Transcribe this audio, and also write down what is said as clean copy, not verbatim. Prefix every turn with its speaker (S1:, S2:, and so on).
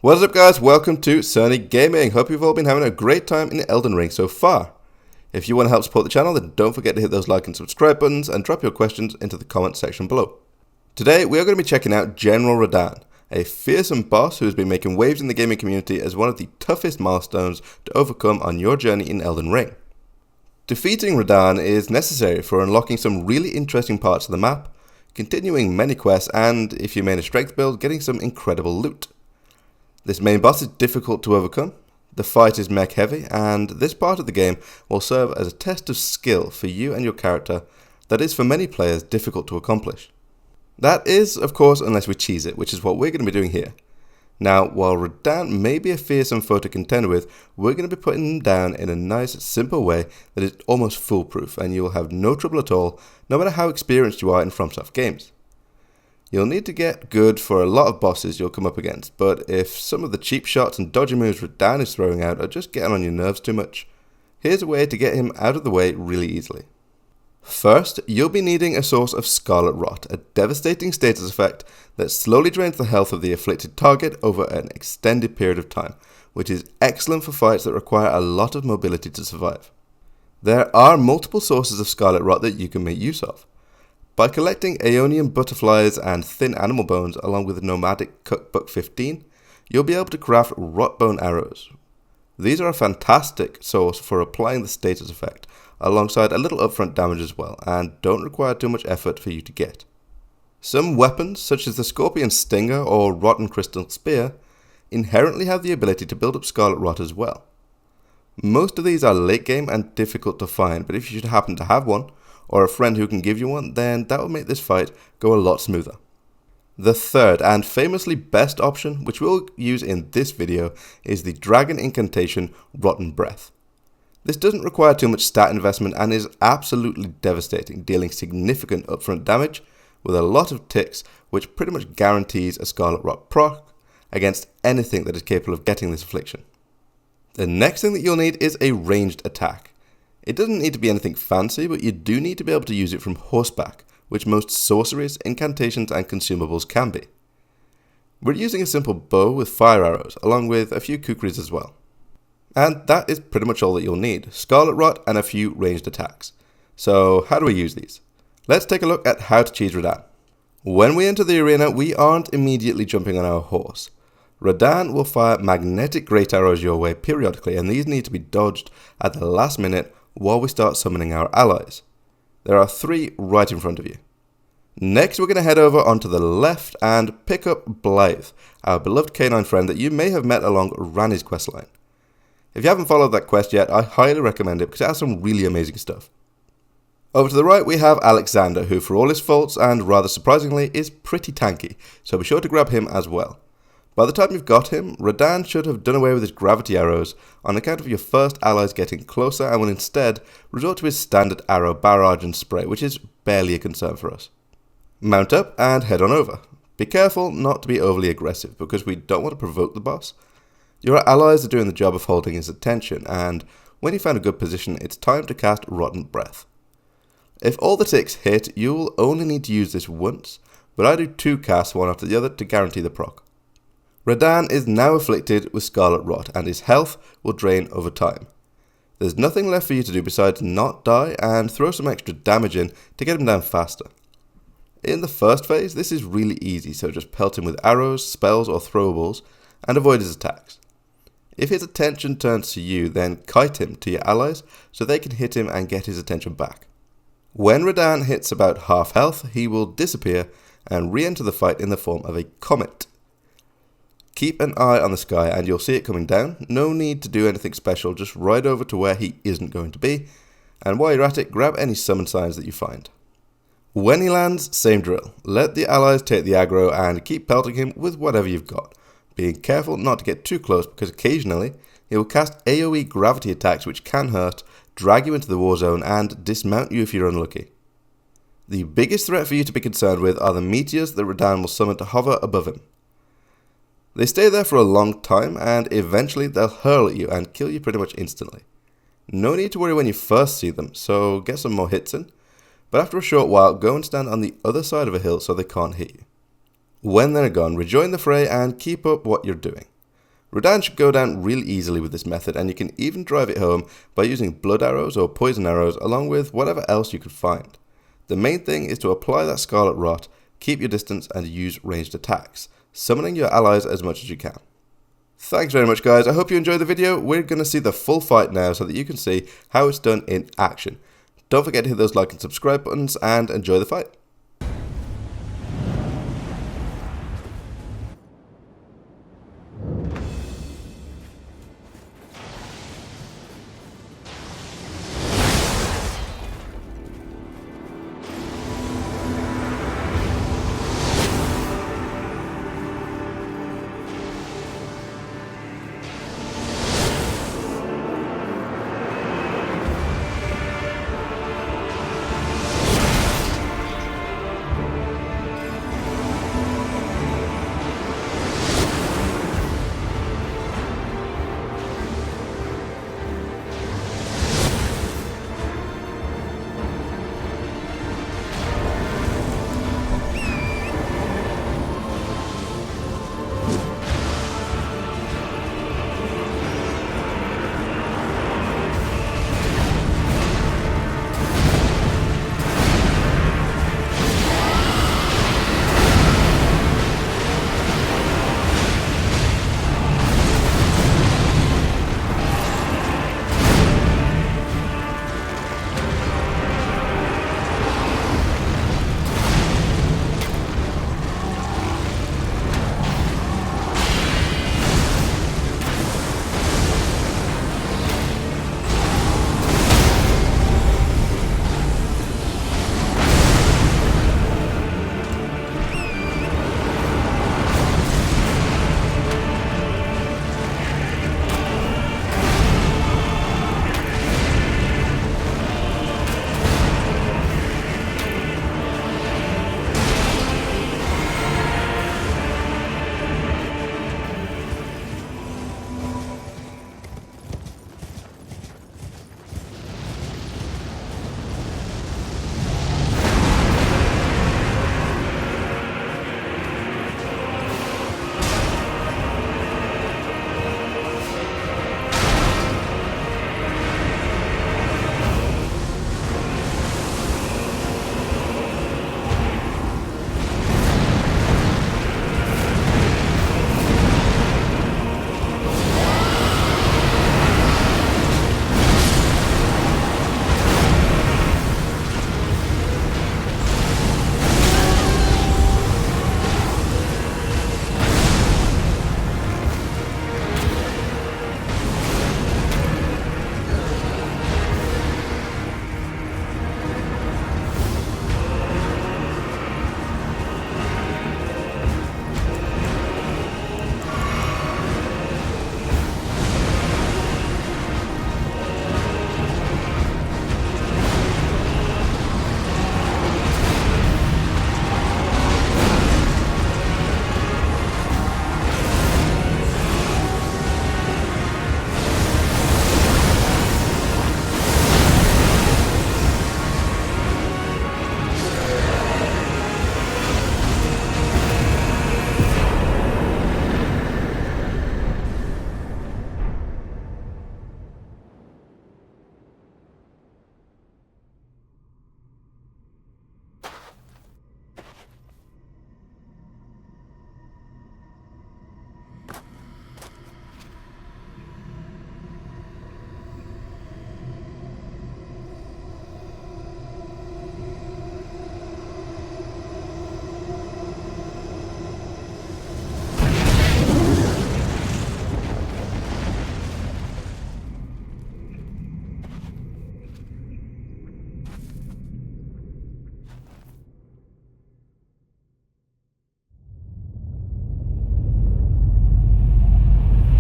S1: What's up guys, welcome to Sunny Gaming. Hope you've all been having a great time in Elden Ring so far. If you want to help support the channel, then don't forget to hit those like and subscribe buttons and drop your questions into the comment section below. Today we are going to be checking out General Radahn, a fearsome boss who has been making waves in the gaming community as one of the toughest milestones to overcome on your journey in Elden Ring. Defeating Radahn is necessary for unlocking some really interesting parts of the map, continuing many quests, and if you main a strength build, getting some incredible loot. This main boss is difficult to overcome, the fight is mech heavy, and this part of the game will serve as a test of skill for you and your character that is for many players difficult to accomplish. That is, of course, unless we cheese it, which is what we're going to be doing here. Now, while Radahn may be a fearsome foe to contend with, we're going to be putting him down in a nice, simple way that is almost foolproof, and you will have no trouble at all, no matter how experienced you are in FromSoft games. You'll need to get good for a lot of bosses you'll come up against, but if some of the cheap shots and dodgy moves Radahn is throwing out are just getting on your nerves too much, here's a way to get him out of the way really easily. First, you'll be needing a source of Scarlet Rot, a devastating status effect that slowly drains the health of the afflicted target over an extended period of time, which is excellent for fights that require a lot of mobility to survive. There are multiple sources of Scarlet Rot that you can make use of. By collecting Aeonian butterflies and thin animal bones along with nomadic cookbook 15, you'll be able to craft rot bone arrows. These are a fantastic source for applying the status effect, alongside a little upfront damage as well, and don't require too much effort for you to get. Some weapons, such as the Scorpion Stinger or Rotten Crystal Spear, inherently have the ability to build up Scarlet Rot as well. Most of these are late game and difficult to find, but if you should happen to have one, or a friend who can give you one, then that will make this fight go a lot smoother. The third and famously best option, which we'll use in this video, is the Dragon Incantation Rotten Breath. This doesn't require too much stat investment and is absolutely devastating, dealing significant upfront damage with a lot of ticks, which pretty much guarantees a Scarlet Rot proc against anything that is capable of getting this affliction. The next thing that you'll need is a ranged attack. It doesn't need to be anything fancy, but you do need to be able to use it from horseback, which most sorceries, incantations and consumables can be. We're using a simple bow with fire arrows, along with a few kukris as well. And that is pretty much all that you'll need, Scarlet Rot and a few ranged attacks. So how do we use these? Let's take a look at how to cheese Radahn. When we enter the arena, we aren't immediately jumping on our horse. Radahn will fire magnetic great arrows your way periodically, and these need to be dodged at the last minute while we start summoning our allies. There are 3 right in front of you. Next, we're going to head over onto the left and pick up Blythe, our beloved canine friend that you may have met along Ranni's questline. If you haven't followed that quest yet, I highly recommend it because it has some really amazing stuff. Over to the right, we have Alexander, who for all his faults and rather surprisingly is pretty tanky, so be sure to grab him as well. By the time you've got him, Radahn should have done away with his gravity arrows on account of your first allies getting closer and will instead resort to his standard arrow barrage and spray, which is barely a concern for us. Mount up and head on over. Be careful not to be overly aggressive because we don't want to provoke the boss. Your allies are doing the job of holding his attention, and when you find a good position, it's time to cast Rotten Breath. If all the ticks hit, you'll only need to use this once, but I do 2 casts one after the other to guarantee the proc. Radahn is now afflicted with Scarlet Rot, and his health will drain over time. There's nothing left for you to do besides not die and throw some extra damage in to get him down faster. In the first phase, this is really easy, so just pelt him with arrows, spells or throwables, and avoid his attacks. If his attention turns to you, then kite him to your allies so they can hit him and get his attention back. When Radahn hits about half health, he will disappear and re-enter the fight in the form of a comet. Keep an eye on the sky and you'll see it coming down. No need to do anything special, just ride over to where he isn't going to be, and while you're at it, grab any summon signs that you find. When he lands, same drill. Let the allies take the aggro and keep pelting him with whatever you've got, being careful not to get too close because occasionally he will cast AoE gravity attacks which can hurt, drag you into the war zone and dismount you if you're unlucky. The biggest threat for you to be concerned with are the meteors that Radahn will summon to hover above him. They stay there for a long time and eventually they'll hurl at you and kill you pretty much instantly. No need to worry when you first see them, so get some more hits in, but after a short while go and stand on the other side of a hill so they can't hit you. When they're gone, rejoin the fray and keep up what you're doing. Radahn should go down real easily with this method, and you can even drive it home by using blood arrows or poison arrows along with whatever else you could find. The main thing is to apply that Scarlet Rot, keep your distance and use ranged attacks, summoning your allies as much as you can. Thanks very much guys, I hope you enjoyed the video. We're going to see the full fight now so that you can see how it's done in action. Don't forget to hit those like and subscribe buttons and enjoy the fight.